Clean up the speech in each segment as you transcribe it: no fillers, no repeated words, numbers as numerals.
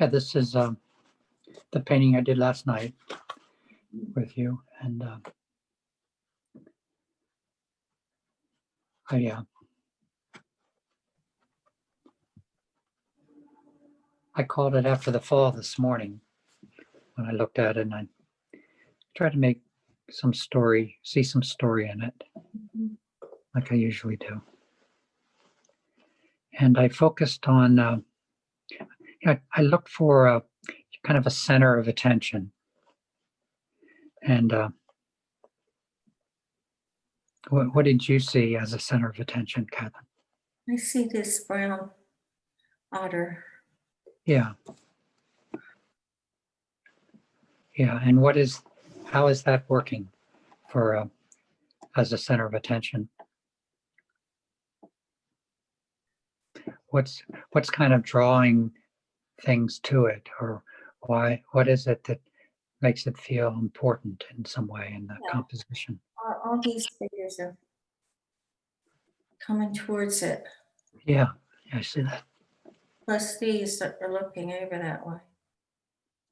Yeah, this is the painting I did last night with you, and I called it After the Fall this morning when I looked at it, and I tried to make some story, see some story in it, like I usually do. And I focused on, I looked for a kind of a center of attention. And what did you see as a center of attention, Catherine? I see this brown otter. Yeah. Yeah. And how is that working for as a center of attention? What's kind of drawing things to it, or what is it that makes it feel important in some way in the composition? All these figures are coming towards it. Yeah, I see that. Plus these that are looking over that way.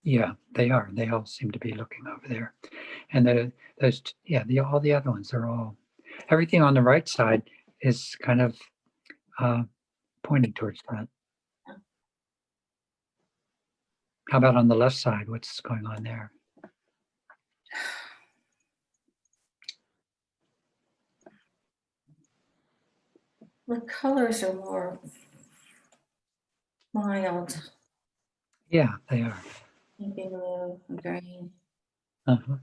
Yeah, they are. They all seem to be looking over there. And all the other ones are all, everything on the right side is kind of pointing towards that. How about on the left side? What's going on there? The colors are more mild. Yeah, they are. Maybe blue and green. Uh-huh.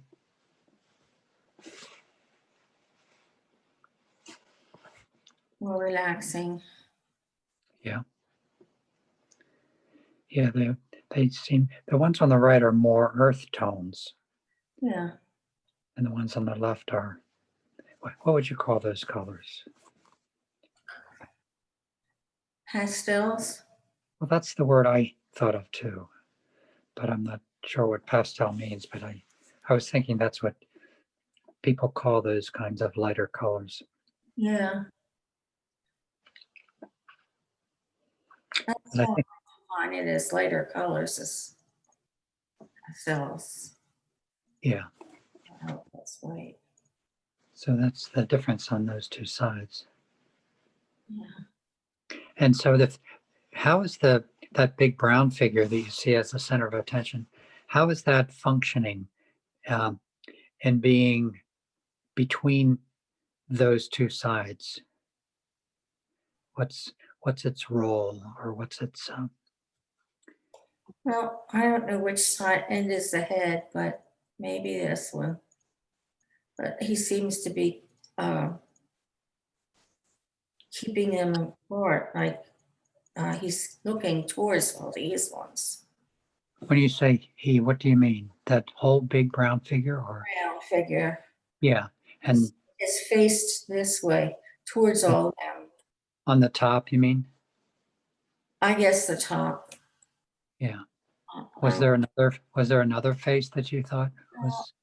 More relaxing. Yeah. Yeah, they seem, the ones on the right are more earth tones, Yeah. and the ones on the left are, what would you call those colors? Pastels. Well, that's the word I thought of too, but I'm not sure what pastel means, but I was thinking that's what people call those kinds of lighter colors. Yeah. That's And I how think, I find it as lighter colors as pastels. yeah, Oh, that's white. so that's the difference on those two sides. Yeah. And so how is that big brown figure that you see as the center of attention, how is that functioning and being between those two sides? What's its role, or what's its Well, I don't know which side end is the head, but maybe this one. But he seems to be keeping them apart, like he's looking towards all these ones. when you say he, what do you mean? That whole big brown figure, or? Brown figure Yeah, and is faced this way towards all of them. on the top, you mean? I guess the top. Yeah. Was there another face that you thought was?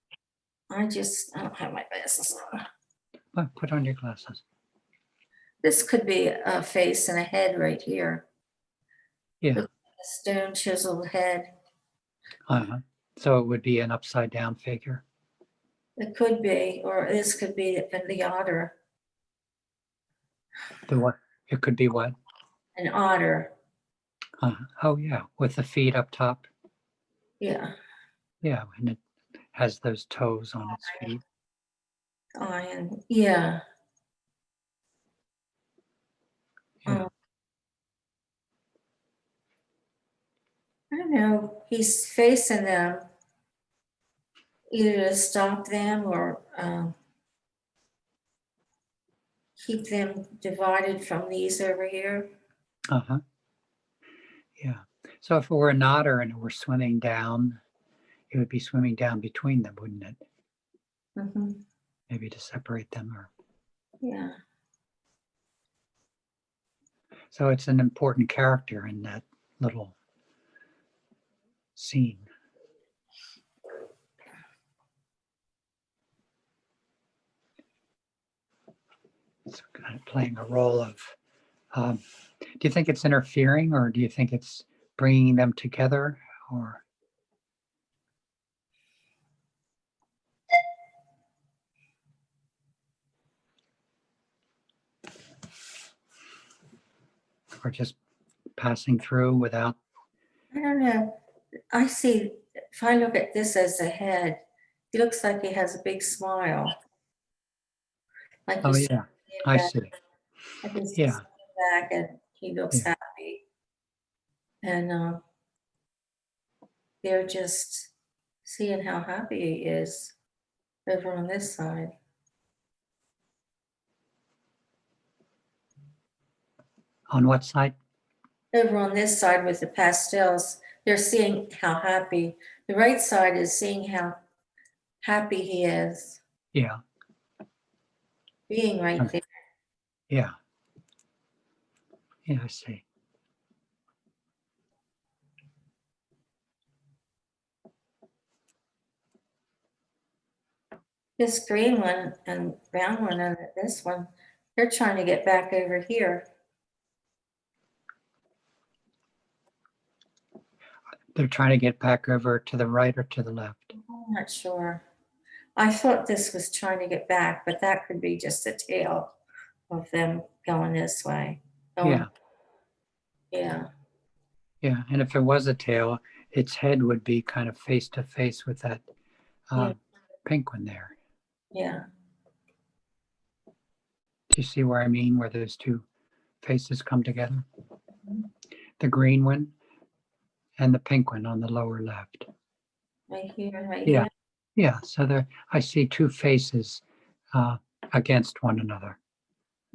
I don't have my glasses on. Well, put on your glasses. This could be a face and a head right here. Yeah. A stone chiseled head. Uh-huh. So it would be an upside down figure. It could be, or this could be the otter. The what? It could be what? An otter. Oh yeah, with the feet up top. Yeah. Yeah, and it has those toes on its feet. Lion. Yeah. Yeah. I don't know. He's facing them either to stop them or keep them divided from these over here. Uh-huh. Yeah. So if it were an otter and it were swimming down, it would be swimming down between them, wouldn't it? Mm-hmm. Maybe to separate them, or Yeah. so it's an important character in that little scene. It's kind of playing a role of, do you think it's interfering, or do you think it's bringing them together, or just passing through without? I don't know. I see, if I look at this as a head, he looks like he has a big smile. Like Oh he's yeah, smiling I back, see. like he's Yeah, smiling back and he looks yeah. happy. And they're just seeing how happy he is over on this side. On what side? Over on this side with the pastels, they're seeing how happy. The right side is seeing how happy he is Yeah, being right okay. there. Yeah, yeah. I see. This green one and brown one and this one, they're trying to get back over here. They're trying to get back over to the right or to the left. I'm not sure. I thought this was trying to get back, but that could be just a tail of them going this way. Yeah, Yeah, yeah. And if it was a tail, its head would be kind of face to face with that yeah, pink one there. yeah. Do you see where I mean, where those two faces come together? Mhm. The green one and the pink one on the lower left. Right here, right Yeah, here. yeah. So there, I see two faces uh, against one another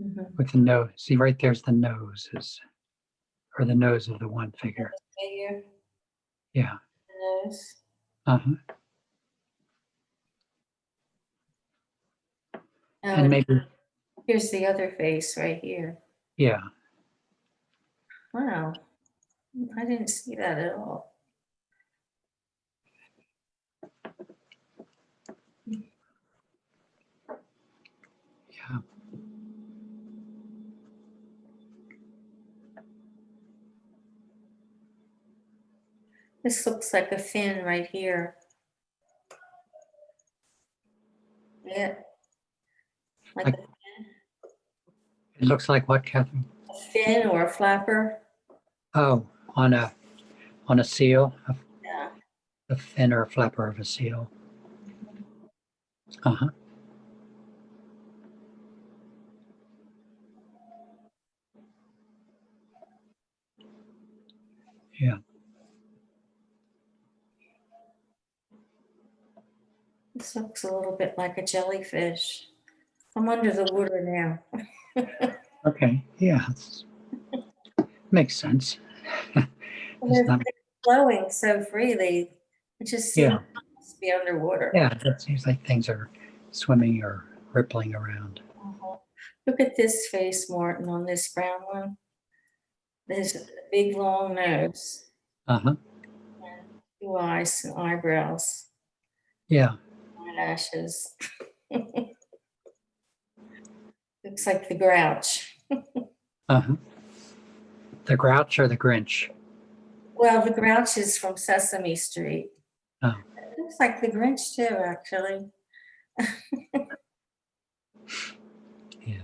Mhm. with the nose. See, right there's the noses, or the nose of the one figure. Right here, Yeah. the nose. Uh-huh. Oh, And and maybe, here's the other face right here. yeah, Wow, I didn't see that at all. yeah. This looks like a fin right here. Yeah, like Like, it looks like what, Catherine? a fin or a flapper. Oh, on a seal, Yeah. a fin or a flapper of a seal. Uh-huh. Yeah. This looks a little bit like a jellyfish. I'm under the water now. Okay. Yeah. Makes sense. And It's they're not. flowing so freely. It just seems Yeah. to be underwater. Yeah. It seems like things are swimming or rippling around. Uh-huh. Look at this face, Martin, on this brown one. There's a big long nose, Uh-huh. two eyes and eyebrows, Yeah. eyelashes. Looks like the Grouch. Uh-huh. The Grouch or the Grinch? Well, the Grouch is from Sesame Street. Oh, It looks like the Grinch too, actually. yeah.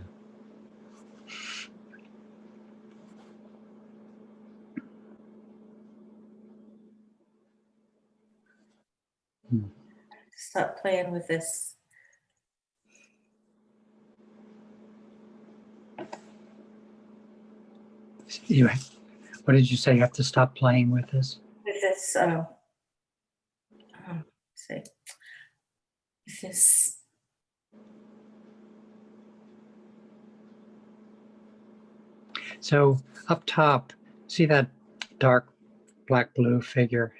Hmm. Stop playing with this. You, what did you say? You have to stop playing with this? With this. Let's see. With this. So up top, see that dark black blue figure?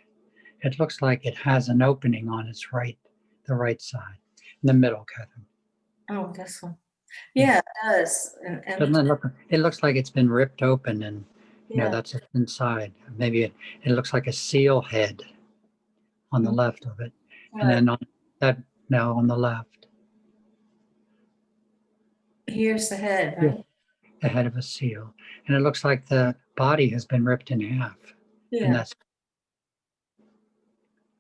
It looks like it has an opening on its right, the right side, in the middle, Catherine. Oh, this one. Yeah. Yeah, it does. Doesn't it look? It looks like it's been ripped open, and Yeah. that's inside. Maybe it looks like a seal head on the Mhm. left of it, and Right. then on that now on the left, Here's the head, yeah, right? the head of a seal, and it looks like the body has been ripped in half. And Yeah,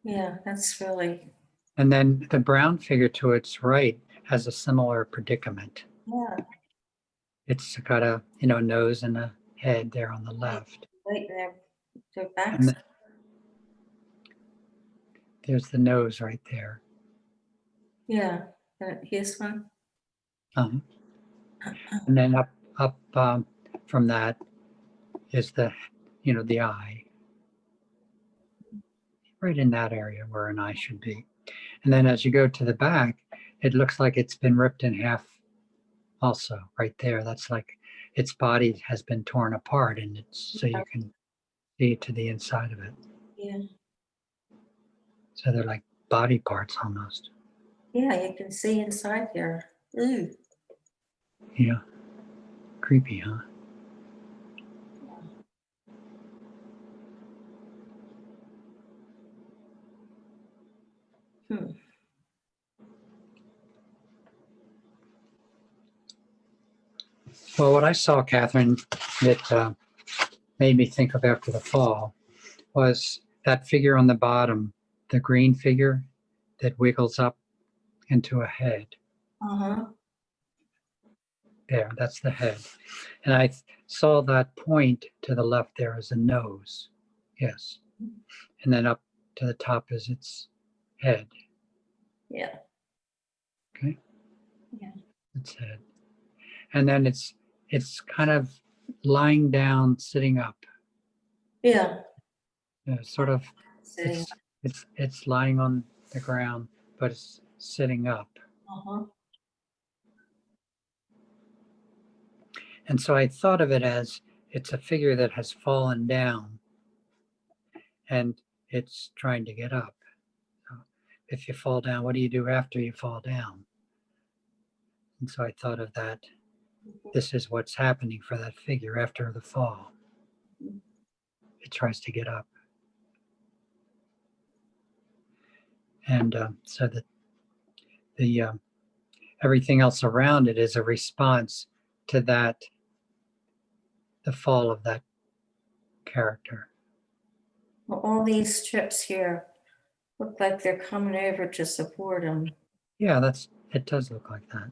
yeah, that's really, and then the brown figure to its right has a similar predicament. yeah, It's got a, nose and a head there on the right, left. right there, their And backs. there's the nose right there. Yeah, here's one. Um, and then up from that is the eye, right in that area where an eye should be. And then as you go to the back, it looks like it's been ripped in half also right there. That's like its body has been torn apart, and so you can see to the inside of it. Yeah, So they're like body parts almost. yeah, you can see inside there. Ooh, Yeah. Creepy, huh? hmm. Well, what I saw, Catherine, that made me think of after the fall was that figure on the bottom, the green figure that wiggles up into a head. Uh-huh. There, that's the head. And I saw that point to the left there as a nose. Yes. And then up to the top is its head. Yeah, Okay. yeah, Its head. And then it's kind of lying down, sitting up. yeah. Sort of Sitting. it's lying on the ground, but it's sitting up. Uh-huh. And so I thought of it as it's a figure that has fallen down and it's trying to get up. So if you fall down, what do you do after you fall down? And so I thought of that. This is what's happening for that figure after the fall. It tries to get up. And so that the everything else around it is a response to that, the fall of that character. Well, all these strips here look like they're coming over to support him. Yeah, it does look like that.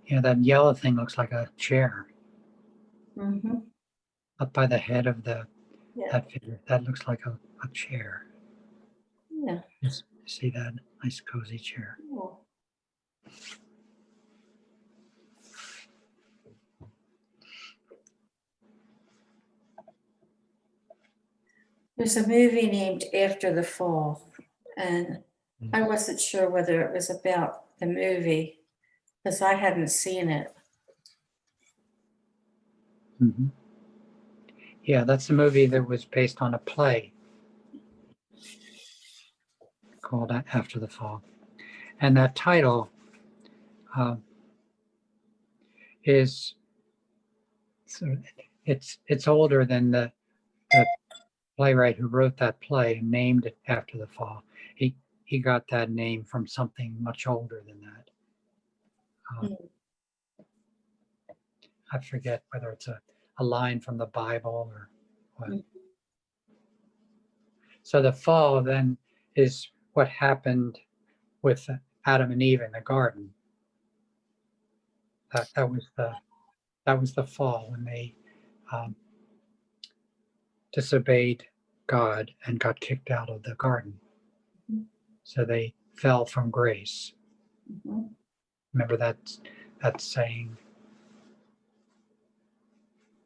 Yeah, that yellow thing looks like a chair Mm-hmm. up by the head of Yeah, that figure. That looks like a chair. yeah. Just see that nice cozy chair. Cool. There's a movie named After the Fall, and I wasn't sure whether it was about the movie because I hadn't seen it. Hmm. Yeah, that's a movie that was based on a play called After the Fall, and that title uh, is so it's older than the playwright who wrote that play and named it After the Fall. He got that name from something much older than that. Mm. I forget whether it's a line from the Bible or what. Mm. So the fall then is what happened with Adam and Eve in the garden. That was the fall when they um, disobeyed God and got kicked out of the garden. Mhm. So they fell from grace. Mhm. Remember that saying,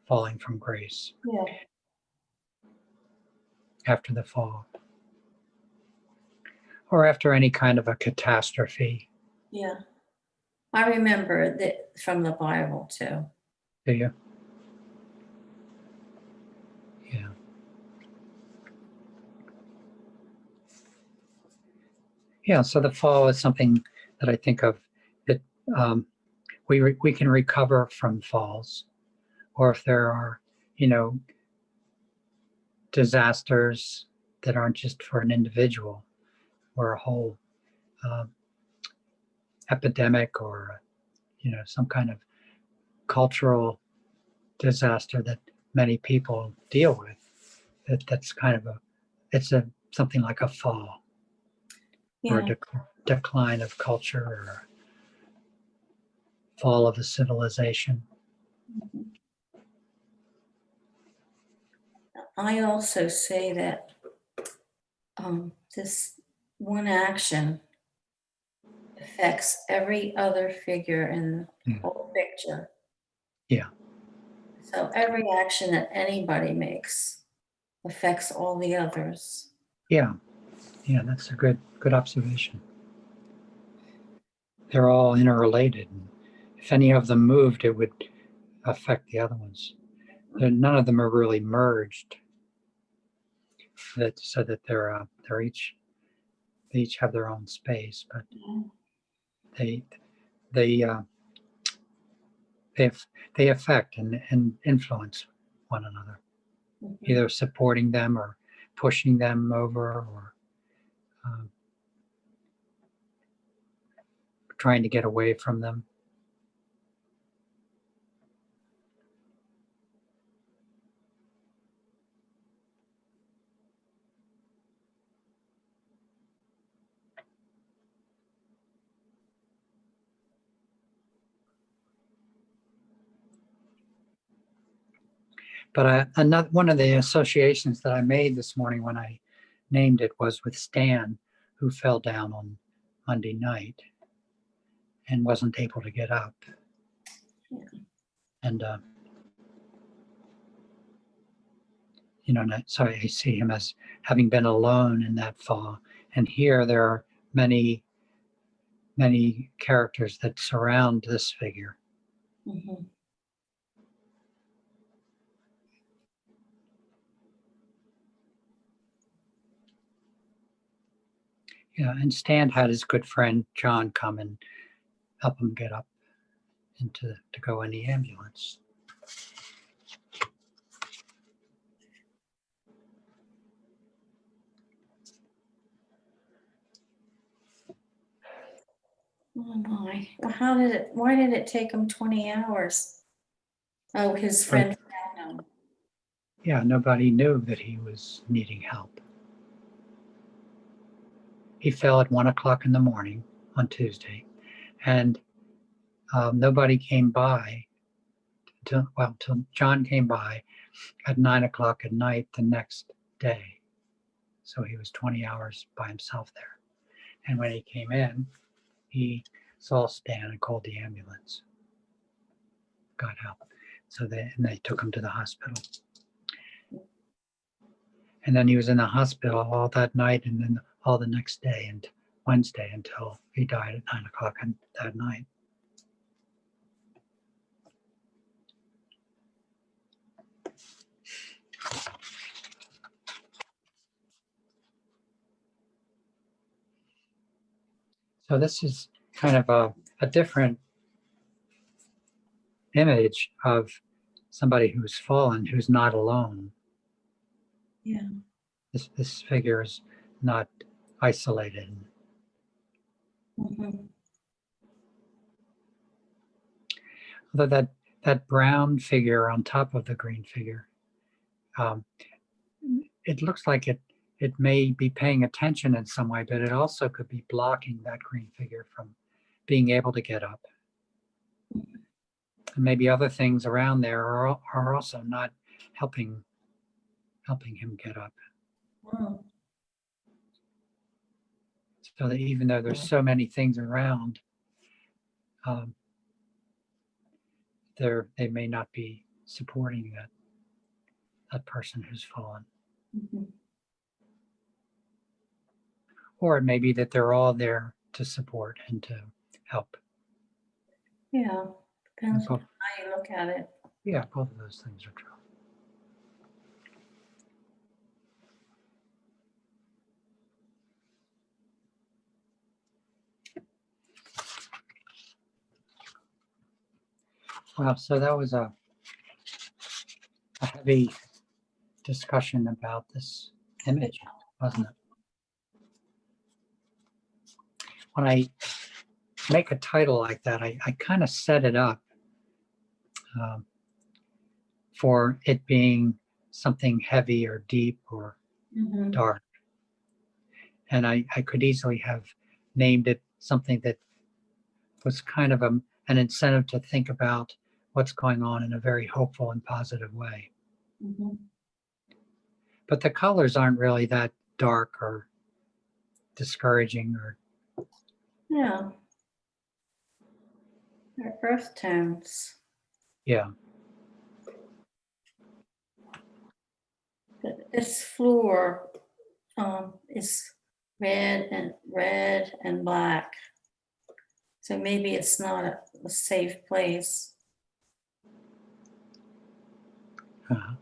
falling from grace Yeah, after the fall, or after any kind of a catastrophe. yeah. I remember that from the Bible too. Do you? Yeah. Yeah. So the fall is something that I think of that we can recover from falls, or if there are, you know, disasters that aren't just for an individual or a whole um, epidemic or some kind of cultural disaster that many people deal with. that's kind of it's something like a fall or a Yeah, decline of culture or fall of a civilization. I also say that this one action affects every other figure in the Yeah. whole picture. Yeah. So every action that anybody makes affects all the others. Yeah. Yeah. That's a good observation. They're all interrelated. And if any of them moved, it would affect the other ones. None of them are really merged. So that they're they each have their own space, but they they uh, they they affect and influence one another, Mhm. either supporting them or pushing them over or um, trying to get away from them. But another one of the associations that I made this morning when I named it was with Stan, who fell down on Monday night and wasn't able to get up. And so I see him as having been alone in that fall. And here there are many characters that surround this figure. Mhm. Yeah, and Stan had his good friend John come and help him get up to go in the ambulance. Oh my. Well, why did it take him 20 hours? Oh, his Right. friend found him. Yeah, nobody knew that he was needing help. He fell at 1 o'clock in the morning on Tuesday, and nobody came by till John came by at 9 o'clock at night the next day. So he was 20 hours by himself there. And when he came in, he saw Stan and called the ambulance, got help. So they took him to the hospital. And then he was in the hospital all that night and then all the next day and Wednesday until he died at 9 o'clock that night. So this is kind of a different image of somebody who's fallen, who's not alone. Yeah. This figure is not isolated. Mhm. Although that brown figure on top of the green figure, um, it looks like it may be paying attention in some way, but it also could be blocking that green figure from being able to get up. And maybe other things around there are also not helping him get up. Oh, So that even though there's so many things around, um, they may not be supporting that person who's fallen. mhm. Or it may be that they're all there to support and to help. Yeah. Depends on Both, how you look at it. yeah, both of those things are true. Wow, so that was a heavy discussion about this image, wasn't it? When I make a title like that, I kind of set it up um, for it being something heavy or deep or Mhm. dark. And I could easily have named it something that was kind of an incentive to think about what's going on in a very hopeful and positive way. Mhm. But the colors aren't really that dark or discouraging or Yeah, they're earth tones. yeah. This floor is red and black. So maybe it's not a safe place. Uh-huh.